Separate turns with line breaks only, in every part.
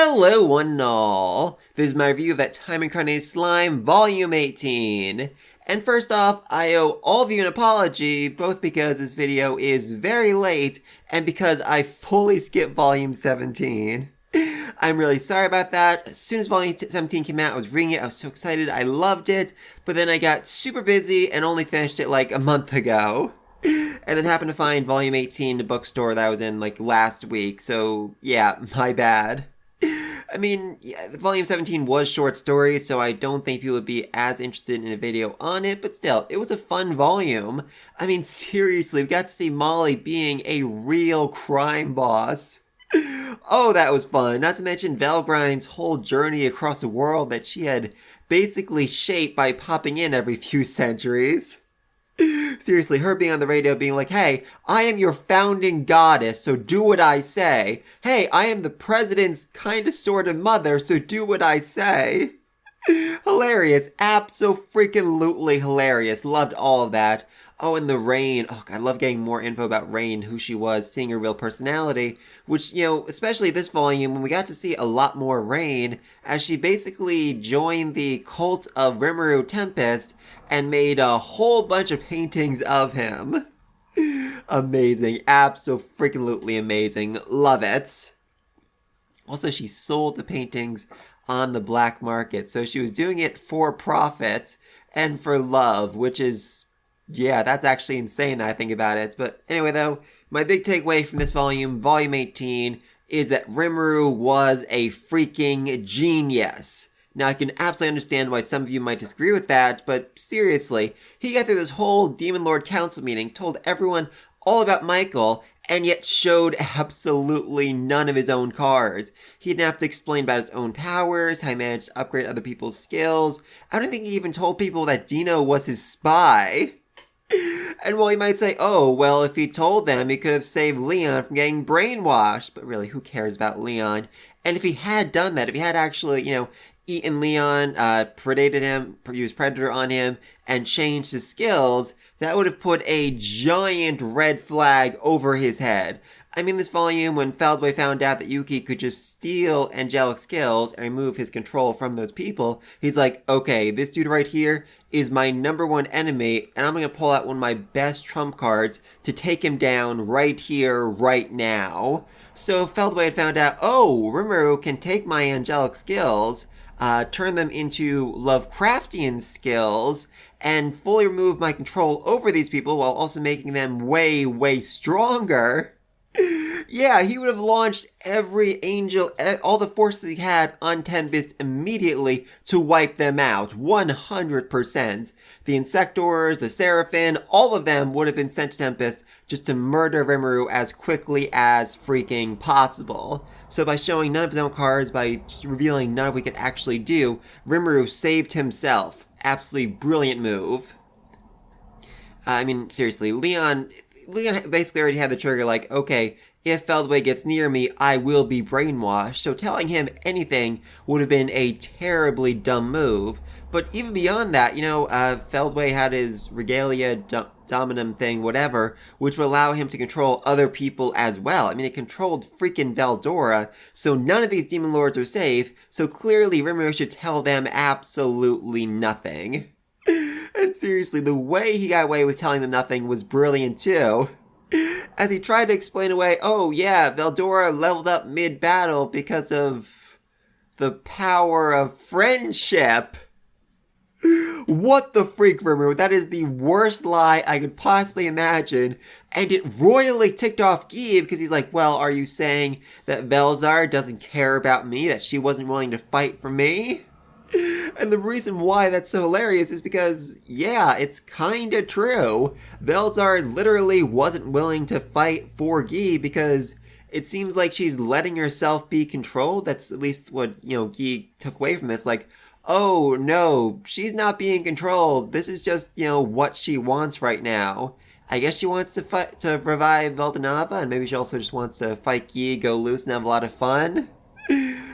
Hello one and all! This is my review of that Time Incarnated Slime Volume 18. And first off, I owe all of you an apology, both because this video is very late, and because I fully skipped Volume 17. I'm really sorry about that. As soon as Volume 17 came out, I was reading it, I was so excited, I loved it, but then I got super busy and only finished it like a month ago. And then happened to find Volume 18 in the bookstore that I was in like last week, so yeah, my bad. I mean, yeah, Volume 17 was short stories, so I don't think people would be as interested in a video on it, but still, it was a fun volume. I mean, seriously, we got to see Molly being a real crime boss. Oh, that was fun. Not to mention Valgrine's whole journey across the world that she had basically shaped by popping in every few centuries. Seriously, her being on the radio being like, hey, I am your founding goddess, so do what I say. Hey, I am the president's kinda sorta mother, so do what I say. Hilarious. Abso-freaking-lutely hilarious. Loved all of that. Oh, and the Rain. Oh, I love getting more info about Rain, who she was, seeing her real personality. Which, you know, especially this volume, when we got to see a lot more Rain, as she basically joined the cult of Rimuru Tempest and made a whole bunch of paintings of him. Amazing. Abso-freaking-lutely amazing. Love it. Also, she sold the paintings on the black market, so she was doing it for profit and for love, which is, yeah, that's actually insane that I think about it. But anyway, though, my big takeaway from this volume, Volume 18, is that Rimuru was a freaking genius. Now, I can absolutely understand why some of you might disagree with that, but seriously, he got through this whole Demon Lord Council meeting, told everyone all about Michael, and yet showed absolutely none of his own cards. He didn't have to explain about his own powers, how he managed to upgrade other people's skills. I don't think he even told people that Dino was his spy. And while you might say, oh, well, if he told them, he could have saved Leon from getting brainwashed. But really, who cares about Leon? And if he had done that, if he had actually, you know, eaten Leon, predated him, used Predator on him, and changed his skills, that would have put a giant red flag over his head. I mean, this volume, when Feldway found out that Yuki could just steal angelic skills and remove his control from those people, he's like, okay, this dude right here is my #1 enemy, and I'm going to pull out one of my best trump cards to take him down right here, right now. So Feldway had found out, oh, Rimuru can take my angelic skills, turn them into Lovecraftian skills, and fully remove my control over these people while also making them way, way stronger. Yeah, he would have launched every angel, all the forces he had on Tempest immediately to wipe them out, 100%. The insectors, the Seraphim, all of them would have been sent to Tempest just to murder Rimuru as quickly as freaking possible. So by showing none of his own cards, by revealing none of what he could actually do, Rimuru saved himself. Absolutely brilliant move. I mean, seriously, Leon basically already had the trigger like, okay, if Feldway gets near me, I will be brainwashed. So telling him anything would have been a terribly dumb move. But even beyond that, you know, Feldway had his Regalia Dominum thing, whatever, which would allow him to control other people as well. I mean, it controlled freaking Veldora, so none of these Demon Lords are safe, so clearly Rimuru should tell them absolutely nothing. And seriously, the way he got away with telling them nothing was brilliant too. As he tried to explain away, oh yeah, Veldora leveled up mid-battle because of the power of friendship. What the freak, Rimuru? That is the worst lie I could possibly imagine. And it royally ticked off Guy because he's like, well, are you saying that Velzar doesn't care about me? That she wasn't willing to fight for me? And the reason why that's so hilarious is because, yeah, it's kinda true. Velzar literally wasn't willing to fight for Guy because it seems like she's letting herself be controlled. That's at least what, you know, Guy took away from this. Like, oh no, she's not being controlled. This is just, you know, what she wants right now. I guess she wants to fight to revive Veldanava, and maybe she also just wants to fight Guy, go loose, and have a lot of fun.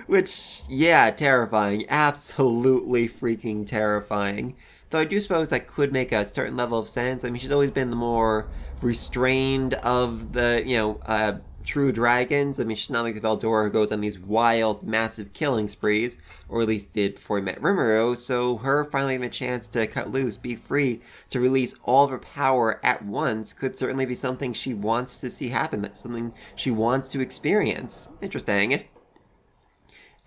Which, yeah, terrifying. Absolutely freaking terrifying. Though I do suppose that could make a certain level of sense. I mean, she's always been the more restrained of the, you know, true dragons. I mean, she's not like the Veldora who goes on these wild, massive killing sprees, or at least did before he met Rimuru, so her finally having a chance to cut loose, be free, to release all of her power at once could certainly be something she wants to see happen. That's something she wants to experience. Interesting.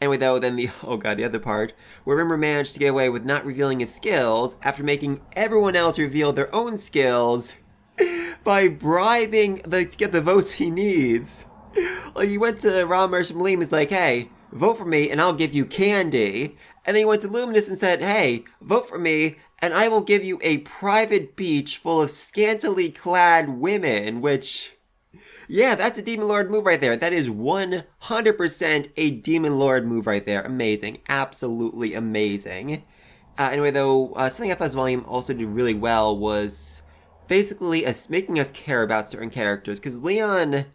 Anyway, though, then the other part, where Rimuru managed to get away with not revealing his skills after making everyone else reveal their own skills by bribing to get the votes he needs. Like, he went to Ramash and Malim and was like, hey, vote for me and I'll give you candy. And then he went to Luminous and said, hey, vote for me and I will give you a private beach full of scantily clad women, which... yeah, that's a Demon Lord move right there. That is 100% a Demon Lord move right there. Amazing. Absolutely amazing. Anyway, though, something I thought this volume also did really well was basically making us care about certain characters. Because Leon,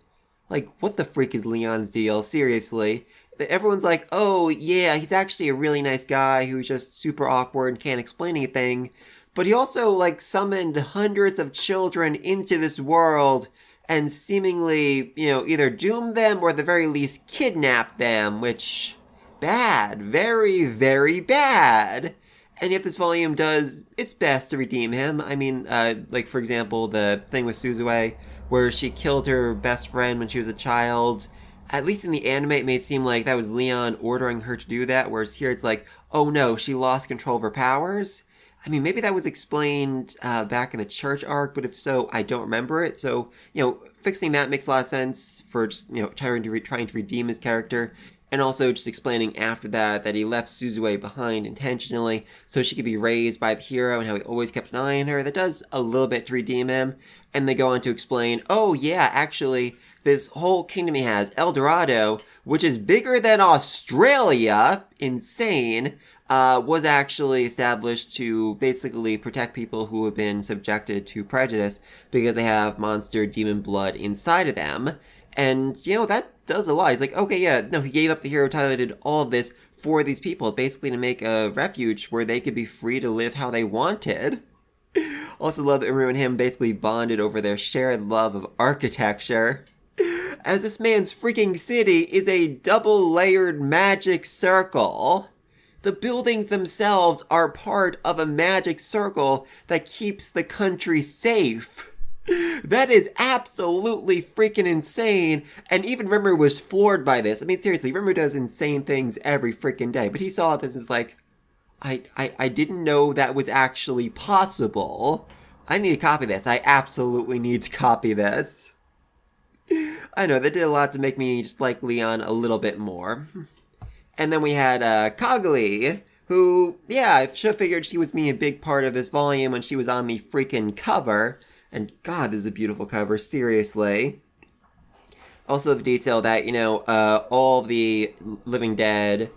like, what the freak is Leon's deal? Seriously. Everyone's like, oh, yeah, he's actually a really nice guy who's just super awkward and can't explain anything. But he also, like, summoned hundreds of children into this world and seemingly, either doom them or at the very least kidnap them, which, bad. Very, very bad. And yet this volume does its best to redeem him. I mean, like, for example, the thing with Suzue, where she killed her best friend when she was a child. At least in the anime, it made it seem like that was Leon ordering her to do that, whereas here it's like, oh no, she lost control of her powers? I mean, maybe that was explained back in the church arc, but if so, I don't remember it. So, fixing that makes a lot of sense for just, trying to redeem his character. And also just explaining after that he left Suzue behind intentionally so she could be raised by the hero and how he always kept an eye on her. That does a little bit to redeem him. And they go on to explain, oh yeah, actually, this whole kingdom he has, El Dorado, which is bigger than Australia, insane, was actually established to basically protect people who have been subjected to prejudice because they have monster demon blood inside of them. And, that does a lot. He's like, okay, yeah, no, he gave up the hero title, did all of this for these people, basically to make a refuge where they could be free to live how they wanted. Also love that Rimuru and him basically bonded over their shared love of architecture. As this man's freaking city is a double-layered magic circle. The buildings themselves are part of a magic circle that keeps the country safe. That is absolutely freaking insane, and even Rimuru was floored by this. I mean, seriously, Rimuru does insane things every freaking day, but he saw this and is like, I didn't know that was actually possible. I need to copy this. I absolutely need to copy this. I know, that did a lot to make me just like Leon a little bit more. And then we had Kagali, who, yeah, I should have figured she was being a big part of this volume when she was on the freaking cover. And God, this is a beautiful cover, seriously. Also the detail that, all the living dead,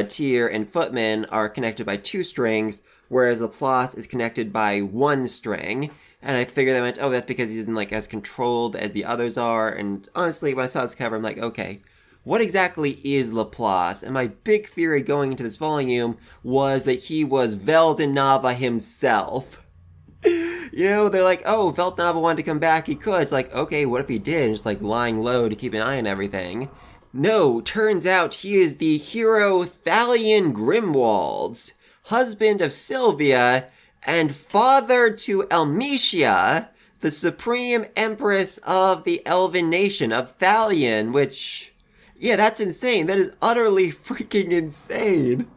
Tyr and Footman are connected by 2 strings, whereas Laplace is connected by 1 string. And I figured that meant, oh, that's because he isn't, like, as controlled as the others are. And honestly, when I saw this cover, I'm like, okay, what exactly is Laplace? And my big theory going into this volume was that he was Veldanava himself. They're like, oh, Veldanava wanted to come back, he could. It's like, okay, what if he did? Just, like, lying low to keep an eye on everything. No, turns out he is the hero Thalion Grimwald's, husband of Sylvia, and father to Elmetia, the supreme empress of the Elven nation of Thalion, which... yeah, that's insane. That is utterly freaking insane.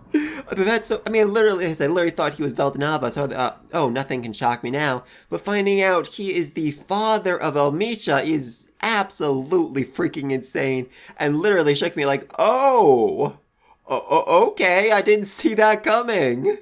That's so... I literally thought he was Veldanava, so nothing can shock me now. But finding out he is the father of Elmetia is absolutely freaking insane, and literally shook me like, okay, I didn't see that coming.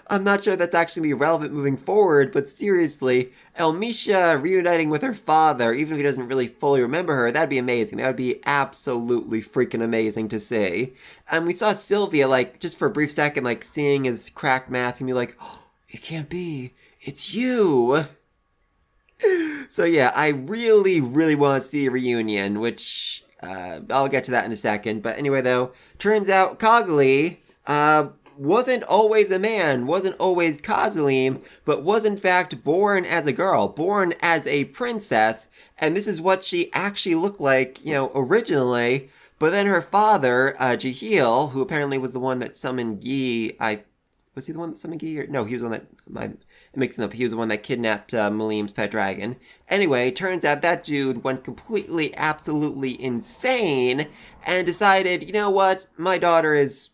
I'm not sure that's actually relevant moving forward, but seriously, Elmetia reuniting with her father, even if he doesn't really fully remember her, that'd be amazing. That would be absolutely freaking amazing to see. And we saw Sylvia, like, just for a brief second, like, seeing his cracked mask and be like, oh, it can't be. It's you. So yeah, I really, really want to see a reunion, which, I'll get to that in a second. But anyway, though, turns out Kagali, wasn't always a man, wasn't always Kazalim, but was in fact born as a girl, born as a princess, and this is what she actually looked like, originally. But then her father, Jahil, who apparently was the one that summoned Yi, was he the one that summoned Yi? No, he was the one that, I'm mixing up, he was the one that kidnapped Malim's pet dragon. Anyway, turns out that dude went completely, absolutely insane, and decided, you know what, my daughter is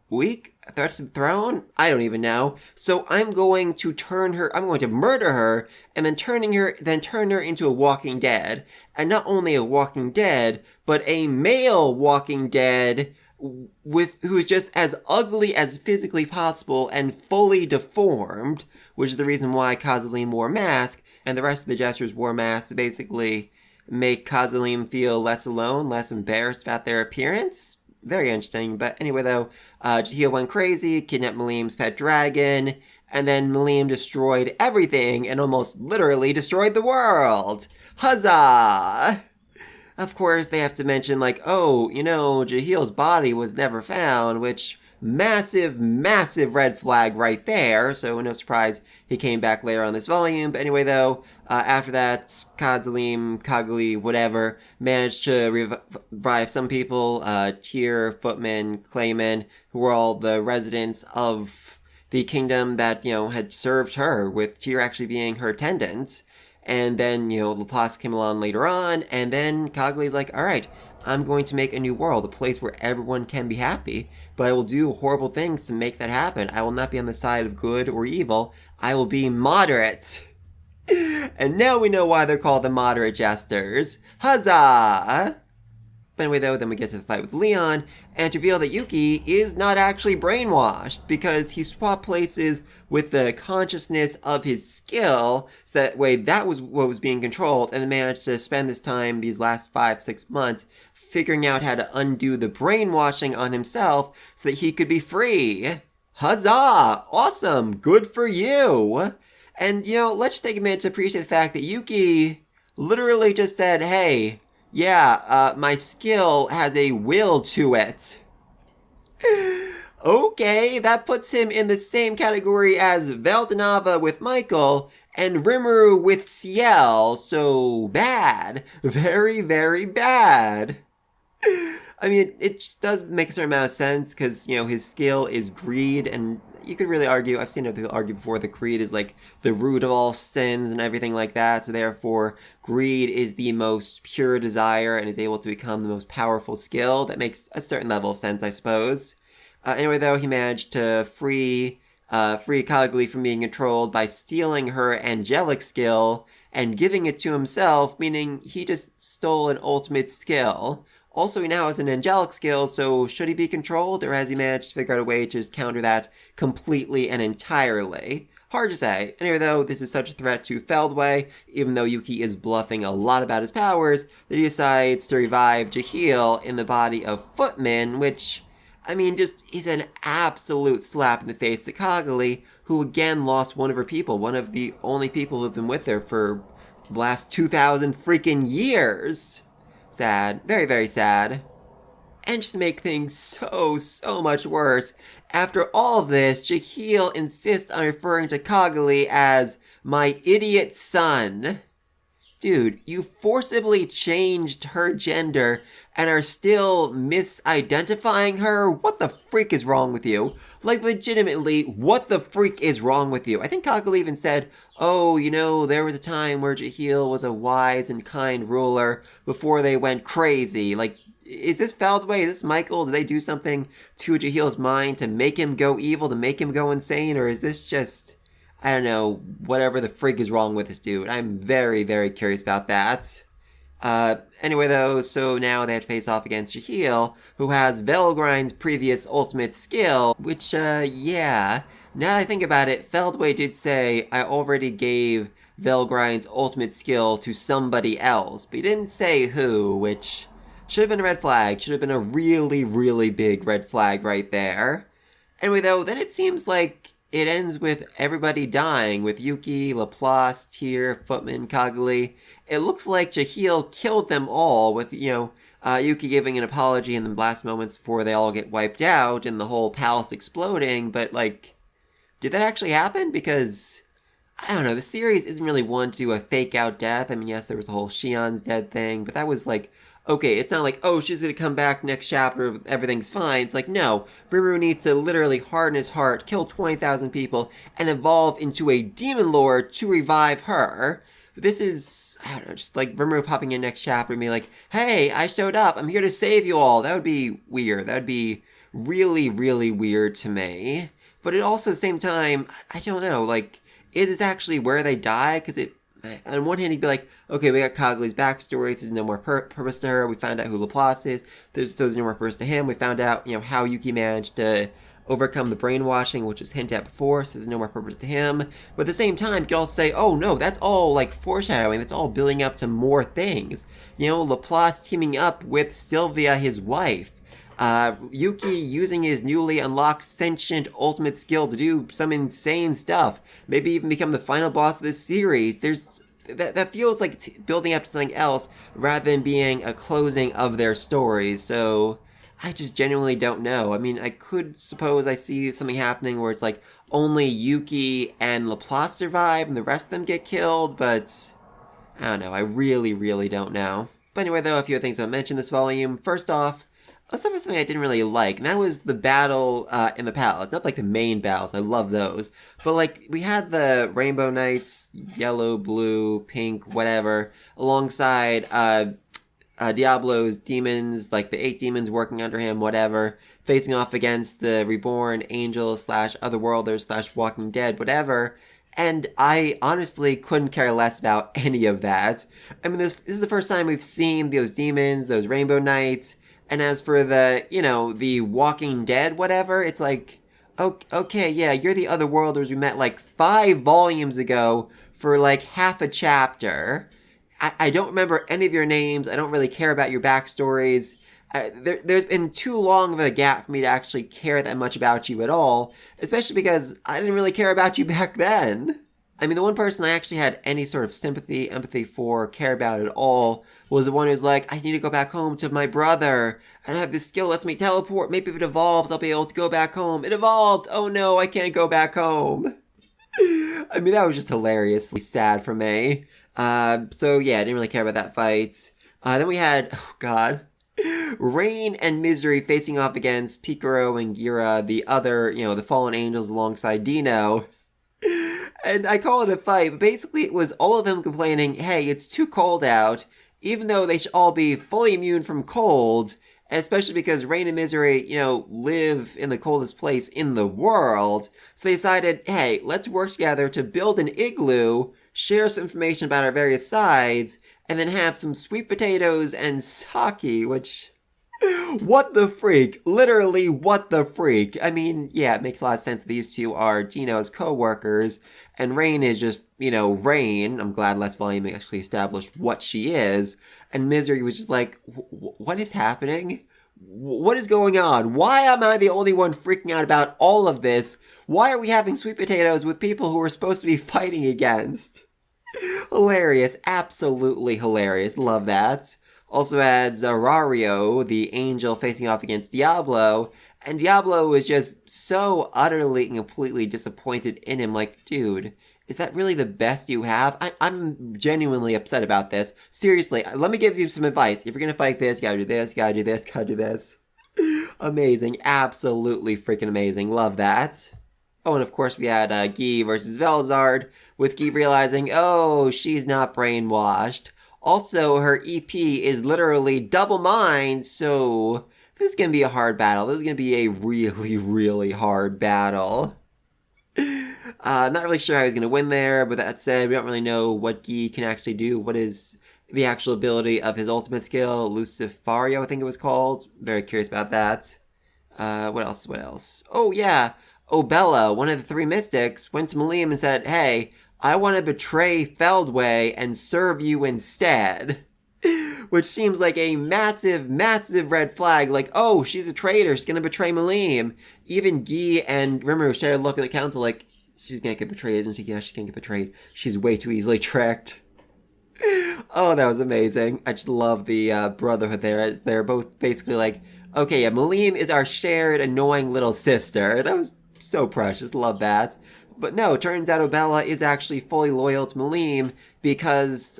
weak? A threat to the throne? I don't even know. So I'm going to murder her, and then turn her into a walking dead. And not only a walking dead, but a male walking dead who is just as ugly as physically possible and fully deformed, which is the reason why Kazalim wore a mask, and the rest of the Jesters wore masks to basically make Kazalim feel less alone, less embarrassed about their appearance. Very interesting. But anyway, though, Jahil went crazy, kidnapped Malim's pet dragon, and then Malim destroyed everything and almost literally destroyed the world. Huzzah! Of course, they have to mention, Jahil's body was never found, which massive, massive red flag right there. So no surprise he came back later on this volume. But anyway, though, after that, Kagali, whatever, managed to revive some people, Tyr, Footman, Clayman, who were all the residents of the kingdom that, had served her, with Tyr actually being her attendant. And then, Laplace came along later on, and then Kagali's like, alright, I'm going to make a new world, a place where everyone can be happy, but I will do horrible things to make that happen. I will not be on the side of good or evil. I will be moderate. And now we know why they're called the Moderate Jesters. Huzzah! But anyway, though, then we get to the fight with Leon, and to reveal that Yuki is not actually brainwashed, because he swapped places with the consciousness of his skill, so that way that was what was being controlled, and then managed to spend this time, these last 5-6 months, figuring out how to undo the brainwashing on himself so that he could be free. Huzzah! Awesome! Good for you! And, let's just take a minute to appreciate the fact that Yuki literally just said, hey, yeah, my skill has a will to it. Okay, that puts him in the same category as Veldanava with Michael and Rimuru with Ciel, so bad. Very, very bad. I mean, it does make a certain amount of sense, because, his skill is greed, and you could really argue, I've seen other people argue before, that greed is like the root of all sins and everything like that, so therefore greed is the most pure desire and is able to become the most powerful skill. That makes a certain level of sense, I suppose. Anyway, though, he managed to free Kagali from being controlled by stealing her angelic skill and giving it to himself, meaning he just stole an ultimate skill. Also, he now has an angelic skill, so should he be controlled, or has he managed to figure out a way to just counter that completely and entirely? Hard to say. Anyway, though, this is such a threat to Feldway, even though Yuki is bluffing a lot about his powers, that he decides to revive Jahil in the body of Footman, which, is an absolute slap in the face to Kagali, who again lost one of her people, one of the only people who have been with her for the last 2,000 freaking years. Sad. Very, very sad. And just to make things so much worse, after all of this, Jahil insists on referring to Kagali as my idiot son. Dude, you forcibly changed her gender and are still misidentifying her? What the freak is wrong with you? Like, legitimately, what the freak is wrong with you? I think Kagali even said, oh, there was a time where Jahil was a wise and kind ruler before they went crazy. Like, is this Feldway? Is this Michael? Did they do something to Jahil's mind to make him go evil, to make him go insane? Or is this just, I don't know, whatever the frig is wrong with this dude? I'm very, very curious about that. Anyway, though, so now they have to face off against Jahil, who has Velgrind's previous ultimate skill, which, yeah. Now that I think about it, Feldway did say, I already gave Velgrind's ultimate skill to somebody else, but he didn't say who, which should have been a red flag. Should have been a really, really big red flag right there. Anyway, though, then it seems like it ends with everybody dying, with Yuki, Laplace, Tyr, Footman, Kagali. It looks like Jahil killed them all, with, Yuki giving an apology in the last moments before they all get wiped out and the whole palace exploding, but, like, did that actually happen? Because, I don't know, the series isn't really one to do a fake out death. I mean, yes, there was the whole Shion's dead thing, but that was like, okay, it's not like, oh, she's gonna come back next chapter, everything's fine. It's like, no, Rimuru needs to literally harden his heart, kill 20,000 people, and evolve into a demon lord to revive her. This is, I don't know, just like Rimuru popping in next chapter and being like, hey, I showed up, I'm here to save you all. That would be weird. That would be really, really weird to me. But it also, at the same time, I don't know, like, is this actually where they die? Because it, on one hand, he'd be like, okay, we got Kagali's backstory, so there's no more purpose to her, we found out who Laplace is, there's no more purpose to him, we found out, how Yuki managed to overcome the brainwashing, which is hinted at before, so there's no more purpose to him. But at the same time, you could also say, oh no, that's all, like, foreshadowing, that's all building up to more things. Laplace teaming up with Sylvia, his wife. Yuki using his newly unlocked sentient ultimate skill to do some insane stuff. Maybe even become the final boss of this series. That feels like it's building up to something else rather than being a closing of their stories. So I just genuinely don't know. I mean, I could suppose I see something happening where it's like only Yuki and Laplace survive and the rest of them get killed, but I don't know. I really, really don't know. But anyway, though, a few things I mentioned this volume. First off, let's talk about something I didn't really like, and that was the battle in the palace. Not like the main battles, I love those. But like, we had the Rainbow Knights, yellow, blue, pink, whatever, alongside Diablo's demons, like the 8 demons working under him, whatever, facing off against the reborn angels / otherworlders / Walking Dead, whatever. And I honestly couldn't care less about any of that. I mean, this is the first time we've seen those demons, those Rainbow Knights. And as for the, the Walking Dead, whatever, it's like, okay, yeah, you're the Otherworlders we met like 5 volumes ago for like half a chapter. I don't remember any of your names. I don't really care about your backstories. There's been too long of a gap for me to actually care that much about you at all, especially because I didn't really care about you back then. I mean, the one person I actually had any sort of sympathy, empathy for, care about at all was the one who's like, I need to go back home to my brother. I don't have this skill, lets me teleport. Maybe if it evolves, I'll be able to go back home. It evolved! Oh no, I can't go back home. I mean, that was just hilariously sad for me. So yeah, I didn't really care about that fight. Then we had, oh god, Rain and Misery facing off against Picaro and Gira, the other, the fallen angels alongside Dino. And I call it a fight, but basically it was all of them complaining, hey, it's too cold out, even though they should all be fully immune from cold, especially because Rain and Misery, live in the coldest place in the world. So they decided, hey, let's work together to build an igloo, share some information about our various sides, and then have some sweet potatoes and sake, which... What the freak? Literally, what the freak? I mean, yeah, it makes a lot of sense that these two are Dino's co-workers, and Rain is just, Rain. I'm glad last volume actually established what she is, and Misery was just like, what is happening? What is going on? Why am I the only one freaking out about all of this? Why are we having sweet potatoes with people who we're supposed to be fighting against? Hilarious. Absolutely hilarious. Love that. Also had Zarario, the angel, facing off against Diablo, and Diablo was just so utterly and completely disappointed in him, like, dude, is that really the best you have? I'm genuinely upset about this. Seriously, let me give you some advice. If you're gonna fight this, you gotta do this, you gotta do this, you gotta do this. Amazing. Absolutely freaking amazing. Love that. Oh, and of course we had Guy versus Velzard, with Guy realizing, oh, she's not brainwashed. Also, her EP is literally double mine, so this is going to be a hard battle. This is going to be a really, really hard battle. Not really sure how he's going to win there, but that said, we don't really know what Guy can actually do. What is the actual ability of his ultimate skill? Lucifario, I think it was called. Very curious about that. What else? Oh, yeah. Obella, one of the 3 mystics, went to Maliam and said, hey, I want to betray Feldway and serve you instead. which seems like a massive, massive red flag. Like, oh, she's a traitor. She's gonna betray Malim. Even Guy and Rimuru shared a look at the council like, she's gonna get betrayed, isn't she? Yeah, she's gonna get betrayed. She's way too easily tricked. Oh, that was amazing. I just love the brotherhood there, as they're both basically like, okay, yeah, Malim is our shared annoying little sister. That was so precious. Love that. But no, turns out Obella is actually fully loyal to Malim because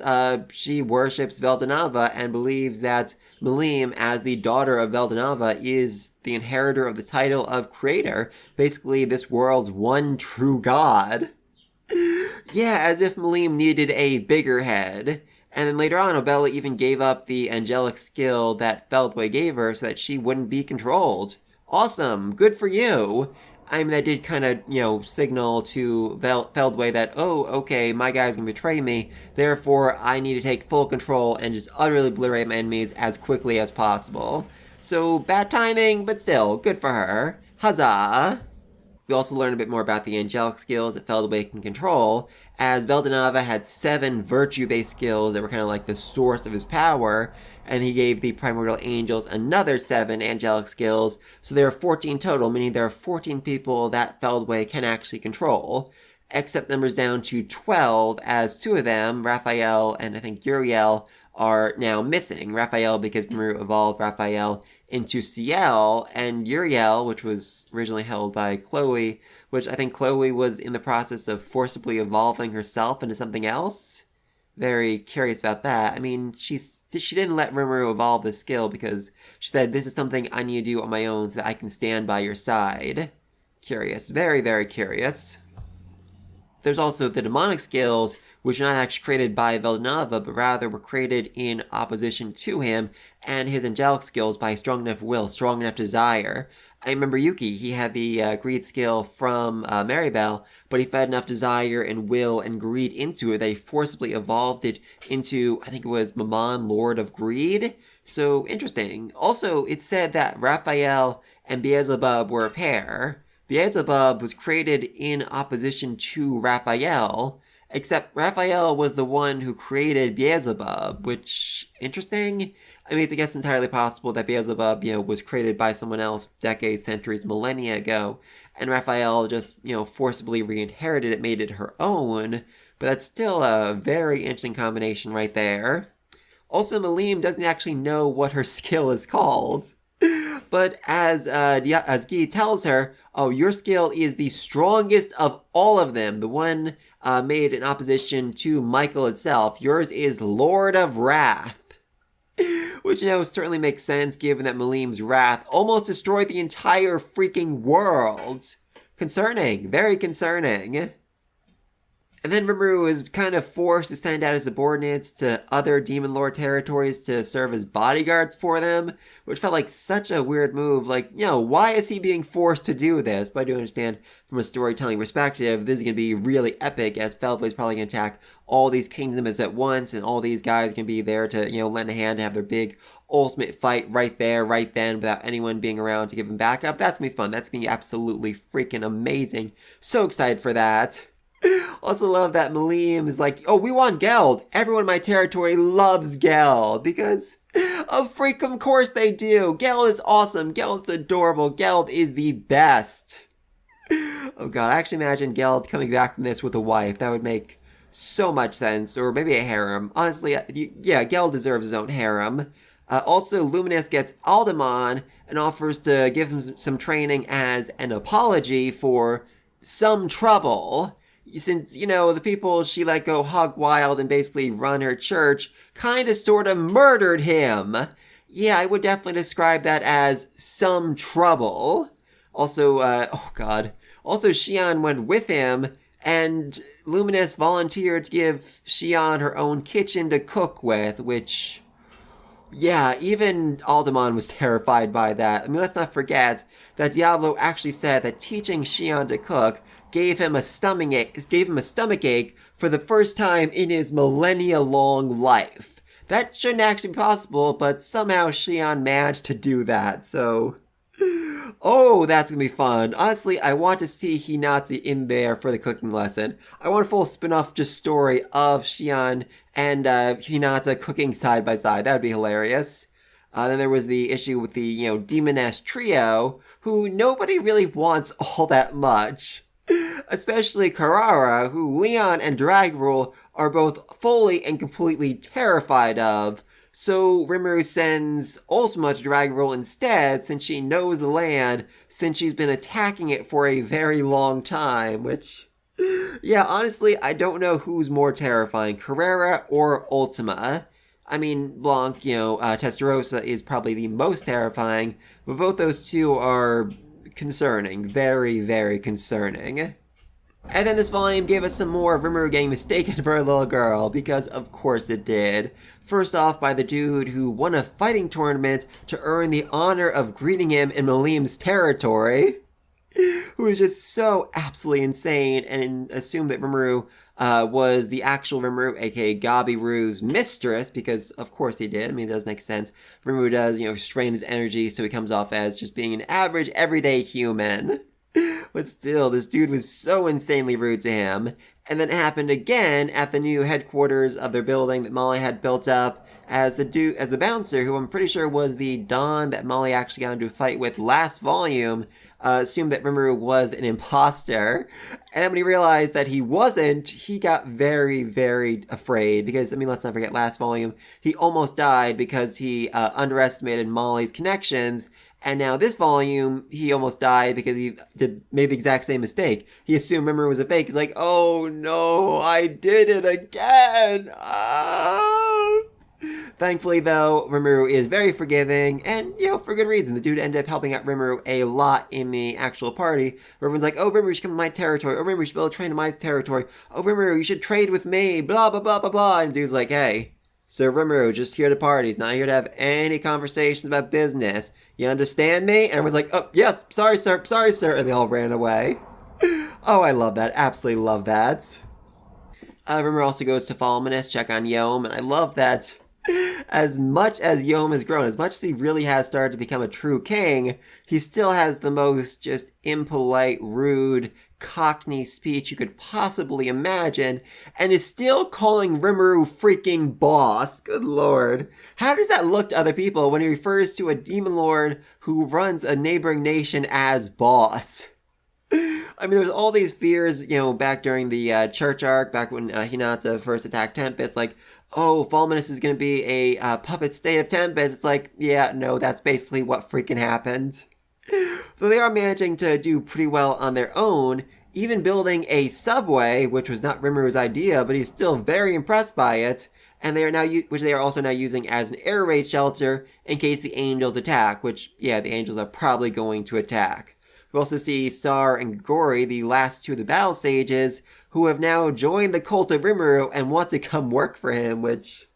she worships Veldanava and believes that Malim, as the daughter of Veldanava, is the inheritor of the title of creator, basically this world's one true god. Yeah, as if Malim needed a bigger head. And then later on, Obella even gave up the angelic skill that Feldway gave her so that she wouldn't be controlled. Awesome, good for you. I mean, that did kind of, signal to Feldway that, oh, okay, my guy's gonna betray me, therefore I need to take full control and just utterly obliterate my enemies as quickly as possible. So, bad timing, but still, good for her. Huzzah! We also learn a bit more about the angelic skills that Feldway can control, as Veldanava had 7 virtue-based skills that were kind of like the source of his power, and he gave the primordial angels another 7 angelic skills, so there are 14 total, meaning there are 14 people that Feldway can actually control, except numbers down to 12, as 2 of them, Raphael and I think Uriel, are now missing. Raphael because Rimuru evolved Raphael into Ciel, and Uriel, which was originally held by Chloe, which I think Chloe was in the process of forcibly evolving herself into something else. Very curious about that. I mean, she didn't let Rimuru evolve this skill because she said, this is something I need to do on my own so that I can stand by your side. Curious. Very, very curious. There's also the demonic skills, which were not actually created by Veldanava, but rather were created in opposition to him, and his angelic skills by strong enough will, strong enough desire. I remember Yuki, he had the greed skill from Maribel, but he fed enough desire and will and greed into it that he forcibly evolved it into, I think it was Mammon, Lord of Greed. So, interesting. Also, it said that Raphael and Beelzebub were a pair. Beelzebub was created in opposition to Raphael, except Raphael was the one who created Beelzebub, which, interesting? I mean, I guess entirely possible that Beelzebub, was created by someone else decades, centuries, millennia ago, and Raphael just, forcibly re-inherited it, made it her own, but that's still a very interesting combination right there. Also, Malim doesn't actually know what her skill is called. But as Guy tells her, oh, your skill is the strongest of all of them, the one made in opposition to Michael itself. Yours is Lord of Wrath. Which, certainly makes sense given that Malim's wrath almost destroyed the entire freaking world. Concerning. Very concerning. And then Rimuru is kind of forced to send out his subordinates to other Demon Lord territories to serve as bodyguards for them, which felt like such a weird move. Like, why is he being forced to do this? But I do understand from a storytelling perspective, this is going to be really epic, as Feldway's probably going to attack all these kingdoms at once, and all these guys can be there to, lend a hand to have their big ultimate fight right there, right then, without anyone being around to give them backup. That's going to be fun. That's going to be absolutely freaking amazing. So excited for that. Also love that Malim is like, oh, we want Geld. Everyone in my territory loves Geld. Because, of freaking course they do. Geld is awesome. Geld's adorable. Geld is the best. Oh god, I actually imagine Geld coming back from this with a wife. That would make so much sense. Or maybe a harem. Honestly, yeah, Geld deserves his own harem. Also, Luminous gets Aldemon and offers to give him some training as an apology for some trouble. Since, the people she let go hog wild and basically run her church kind of sort of murdered him. Yeah, I would definitely describe that as some trouble. Also, oh god. Also, Xian went with him, and Luminous volunteered to give Xian her own kitchen to cook with, which... yeah, even Aldemon was terrified by that. I mean, let's not forget that Diablo actually said that teaching Xian to cook gave him a stomach ache for the first time in his millennia-long life. That shouldn't actually be possible, but somehow Xian managed to do that, so... Oh, that's gonna be fun. Honestly, I want to see Hinata in there for the cooking lesson. I want a full spin-off just story of Shion and Hinata cooking side by side. That would be hilarious. Then there was the issue with the, demoness trio, who nobody really wants all that much. Especially Karara, who Leon and Dragrool are both fully and completely terrified of. So Rimuru sends Ultima to Dragrool instead, since she knows the land, since she's been attacking it for a very long time, which... Yeah, honestly, I don't know who's more terrifying, Carrera or Ultima. I mean, Blanc, Testarossa is probably the most terrifying, but both those two are concerning. Very, very concerning. And then this volume gave us some more of Rimuru getting mistaken for a little girl, because of course it did. First off by the dude who won a fighting tournament to earn the honor of greeting him in Malim's territory, who was just so absolutely insane and assumed that Rimuru was the actual Rimuru, aka Gabiru's mistress, because of course he did. I mean, it does make sense. Rimuru does, strain his energy so he comes off as just being an average, everyday human. But still, this dude was so insanely rude to him. And then it happened again at the new headquarters of their building that Molly had built up as the bouncer, who I'm pretty sure was the Don that Molly actually got into a fight with last volume, assumed that Rimuru was an imposter. And then when he realized that he wasn't, he got very, very afraid. Because, let's not forget, last volume, he almost died because he underestimated Molly's connections. And now this volume, he almost died because he made the exact same mistake. He assumed Rimuru was a fake. He's like, oh no, I did it again. Ah. Thankfully, though, Rimuru is very forgiving, and, for good reason. The dude ended up helping out Rimuru a lot in the actual party. Everyone's like, oh, Rimuru, you should come to my territory. Oh, Rimuru, you should build a train to my territory. Oh, Rimuru, you should trade with me. Blah, blah, blah, blah, blah. And the dude's like, hey, Sir Rimuru, just here to party. He's not here to have any conversations about business. You understand me? And everyone's like, oh, yes, sorry, sir, and they all ran away. Oh, I love that. Absolutely love that. Rimuru also goes to Falmanus, check on Yom, and I love that as much as Yom has grown, as much as he really has started to become a true king, he still has the most just impolite, rude, cockney speech you could possibly imagine, and is still calling Rimuru freaking boss. Good lord. How does that look to other people when he refers to a demon lord who runs a neighboring nation as boss? There's all these fears, back during the church arc, back when Hinata first attacked Tempest, like, oh, Falmanus is going to be a puppet state of Tempest. It's like, yeah, no, that's basically what freaking happened. So they are managing to do pretty well on their own, even building a subway, which was not Rimuru's idea, but he's still very impressed by it, and they are now, which they are also now using as an air raid shelter in case the angels attack, which, yeah, the angels are probably going to attack. We also see Sar and Gori, the last two of the battle stages, who have now joined the cult of Rimuru and want to come work for him, which...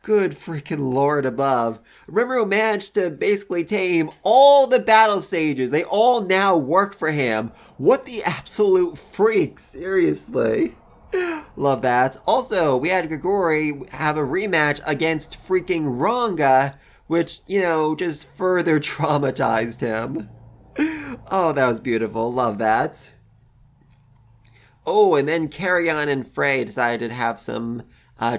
Good freaking lord above. Rimuru managed to basically tame all the battle stages. They all now work for him. What the absolute freak, seriously. Love that. Also, we had Grigori have a rematch against freaking Ranga, which, just further traumatized him. Oh, that was beautiful. Love that. Oh, and then Carrion and Frey decided to have some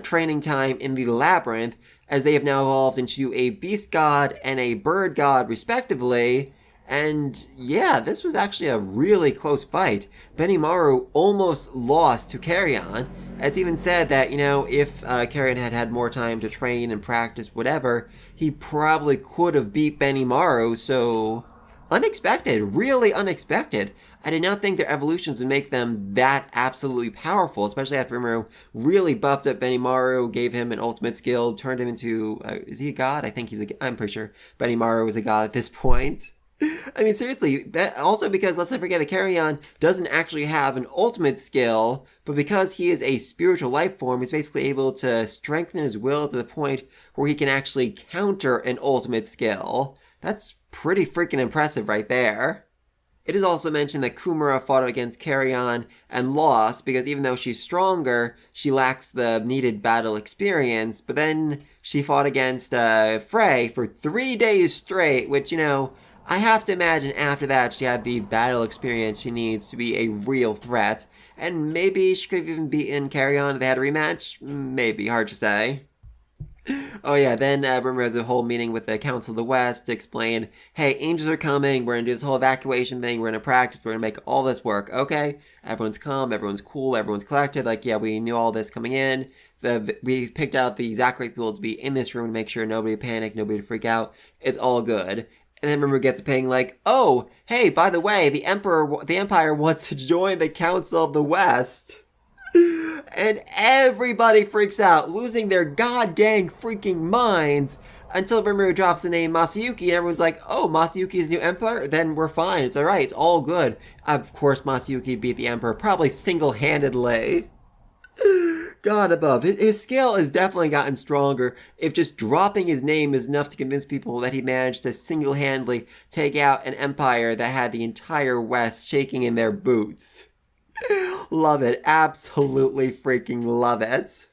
training time in the labyrinth, as they have now evolved into a beast god and a bird god, respectively. And yeah, this was actually a really close fight. Benimaru almost lost to Carrion. It's even said that, if Carrion had had more time to train and practice whatever, he probably could have beat Benimaru, so... Unexpected, really unexpected. I did not think their evolutions would make them that absolutely powerful, especially after Rimuru really buffed up Benimaru, gave him an ultimate skill, turned him into, is he a god? I think I'm pretty sure Benimaru is a god at this point. Seriously, also because, let's not forget that Carrion doesn't actually have an ultimate skill, but because he is a spiritual life form, he's basically able to strengthen his will to the point where he can actually counter an ultimate skill. That's pretty freaking impressive right there. It is also mentioned that Kumara fought against Carrion and lost because even though she's stronger, she lacks the needed battle experience. But then she fought against Frey for 3 days straight, which, I have to imagine after that she had the battle experience she needs to be a real threat, and maybe she could have even beaten Carry On if they had a rematch. Maybe, hard to say. Oh yeah, then Rimuru has a whole meeting with the Council of the West to explain, hey, angels are coming, we're gonna do this whole evacuation thing, we're gonna practice, we're gonna make all this work, okay? Everyone's calm, everyone's cool, everyone's collected, like, yeah, we knew all this coming in, we picked out the exact right people to be in this room to make sure nobody panic, nobody to freak out, it's all good. And then Rimuru gets a ping like, oh, hey, by the way, the Empire wants to join the Council of the West. And everybody freaks out, losing their goddamn freaking minds until Rimuru drops the name Masayuki, and everyone's like, oh, Masayuki is new emperor? Then we're fine, it's alright, it's all good. Of course Masayuki beat the emperor, probably single-handedly. God above, his skill has definitely gotten stronger if just dropping his name is enough to convince people that he managed to single-handedly take out an empire that had the entire West shaking in their boots. Love it. Absolutely freaking love it.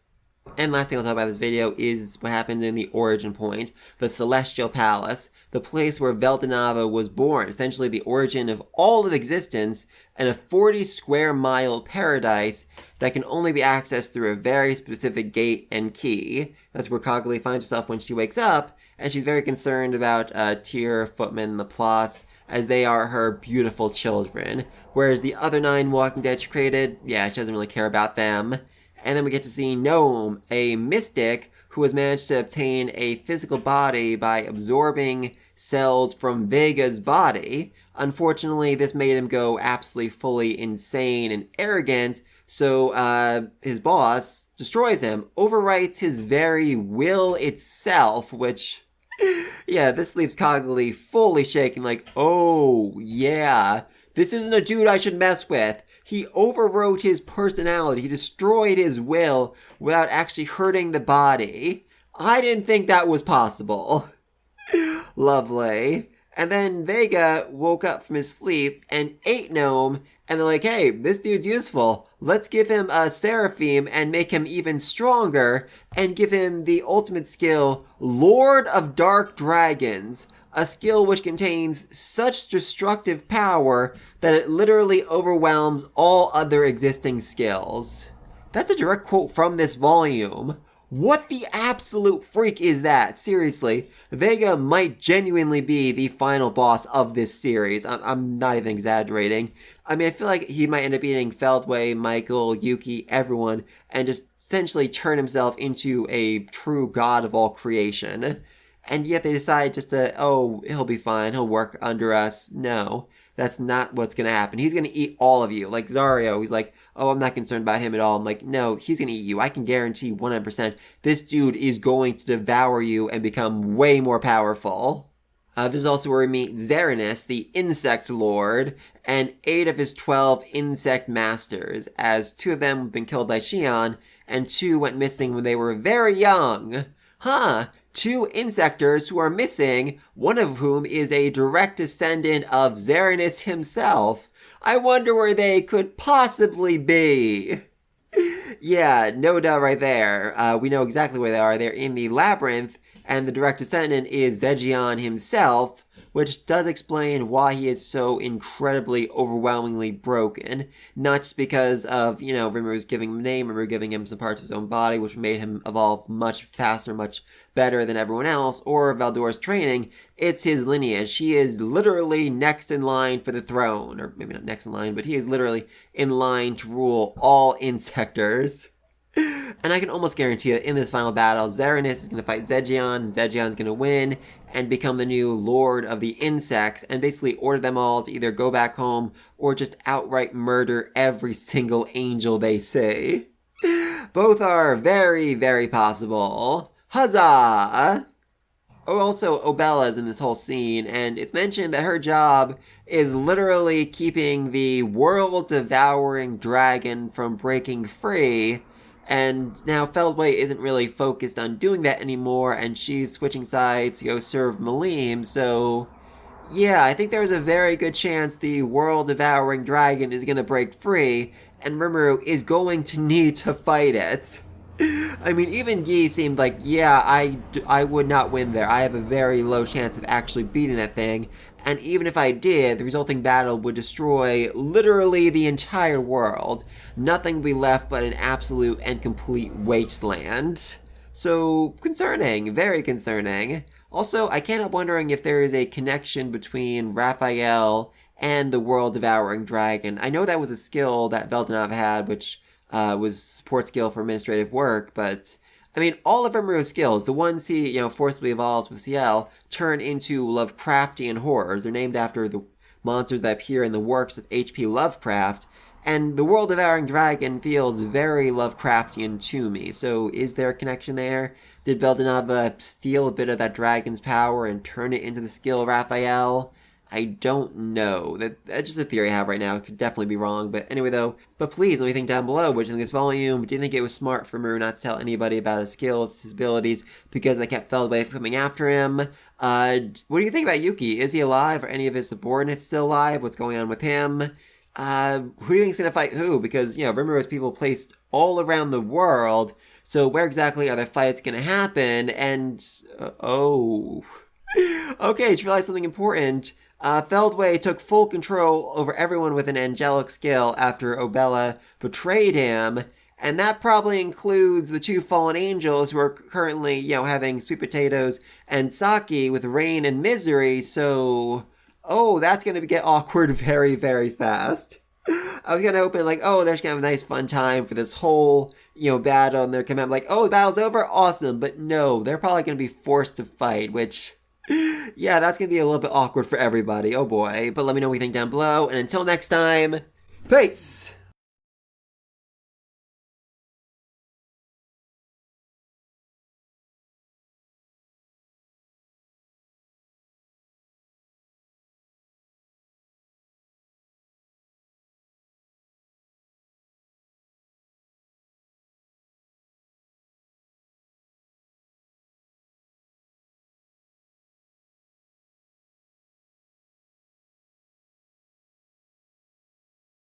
And last thing I'll talk about in this video is what happened in the origin point, the Celestial Palace, the place where Veldanava was born, essentially the origin of all of existence, and a 40 square mile paradise that can only be accessed through a very specific gate and key. That's where Kagali finds herself when she wakes up, and she's very concerned about Tyr, Footman, and Laplace, as they are her beautiful children. Whereas the other 9 Walking Dead she created, yeah, she doesn't really care about them. And then we get to see Gnome, a mystic who has managed to obtain a physical body by absorbing cells from Vega's body. Unfortunately, this made him go absolutely fully insane and arrogant, so his boss destroys him, overwrites his very will itself, which... yeah, this leaves Kagali fully shaking like, oh, yeah, this isn't a dude I should mess with. He overwrote his personality. He destroyed his will without actually hurting the body. I didn't think that was possible. Lovely. And then Vega woke up from his sleep and ate Gnome, and they're like, hey, this dude's useful. Let's give him a Seraphim and make him even stronger, and give him the ultimate skill, Lord of Dark Dragons, a skill which contains such destructive power that it literally overwhelms all other existing skills. That's a direct quote from this volume. What the absolute freak is that? Seriously, Vega might genuinely be the final boss of this series. I'm not even exaggerating. I mean, I feel like he might end up beating Feldway, Michael, Yuki, everyone, and just essentially turn himself into a true god of all creation. And yet they decide just to, oh, he'll be fine, he'll work under us. No, that's not what's gonna happen. He's gonna eat all of you. Like Zario, he's like, oh, I'm not concerned about him at all. I'm like, no, he's gonna eat you. I can guarantee 100% this dude is going to devour you and become way more powerful. This is also where we meet Xerinus, the Insect Lord, and 8 of his 12 Insect Masters, as 2 of them have been killed by Shion, and 2 went missing when they were very young. Huh, 2 insectors who are missing, one of whom is a direct descendant of Xerinus himself. I wonder where they could possibly be. Yeah, no doubt right there. We know exactly where they are. They're in the labyrinth, and the direct descendant is Zegion himself, which does explain why he is so incredibly, overwhelmingly broken. Not just because of, Rimuru's giving him a name, Rimuru giving him some parts of his own body, which made him evolve much faster, much better than everyone else, or Valdor's training. It's his lineage. He is literally next in line for the throne. Or maybe not next in line, but he is literally in line to rule all insectors. And I can almost guarantee that in this final battle, Xerinus is going to fight Zegion, Zegion's going to win, and become the new Lord of the Insects, and basically order them all to either go back home, or just outright murder every single angel they see. Both are very, very possible. Huzzah! Oh, also, Obella's in this whole scene, and it's mentioned that her job is literally keeping the world-devouring dragon from breaking free. And now Feldway isn't really focused on doing that anymore, and she's switching sides to go serve Malim, so... yeah, I think there's a very good chance the world-devouring dragon is gonna break free, and Rimuru is going to need to fight it. I mean, even Yi seemed like, yeah, I would not win there. I have a very low chance of actually beating that thing. And even if I did, the resulting battle would destroy literally the entire world. Nothing would be left but an absolute and complete wasteland. So, concerning, very concerning. Also, I can't help wondering if there is a connection between Raphael and the World Devouring Dragon. I know that was a skill that Veldanov had, which was support skill for administrative work, but I mean, all of Rimuru's skills, the ones he, forcibly evolves with CL, turn into Lovecraftian horrors. They're named after the monsters that appear in the works of H.P. Lovecraft, and the World Devouring Dragon feels very Lovecraftian to me. So is there a connection there? Did Veldanava steal a bit of that dragon's power and turn it into the skill Raphael? I don't know. That's just a theory I have right now. It could definitely be wrong. But anyway, though, but please let me think down below. What do you think of this volume? Do you think it was smart for Rimuru not to tell anybody about his skills, his abilities, because they kept Feldway from coming after him? What do you think about Yuki? Is he alive? Are any of his subordinates still alive? What's going on with him? Who do you think's gonna fight who? Because, Rimuru has people placed all around the world. So where exactly are the fights gonna happen? And, okay, just realized something important. Feldway took full control over everyone with an angelic skill after Obella betrayed him, and that probably includes the two fallen angels who are currently, having sweet potatoes and sake with Rain and Misery, so... Oh, that's gonna get awkward very, very fast. I was gonna open like, oh, they're just gonna have a nice fun time for this whole, battle, and they're coming up like, oh, the battle's over? Awesome. But no, they're probably gonna be forced to fight, which... Yeah, that's gonna be a little bit awkward for everybody. Oh boy. But let me know what you think down below, and until next time, peace!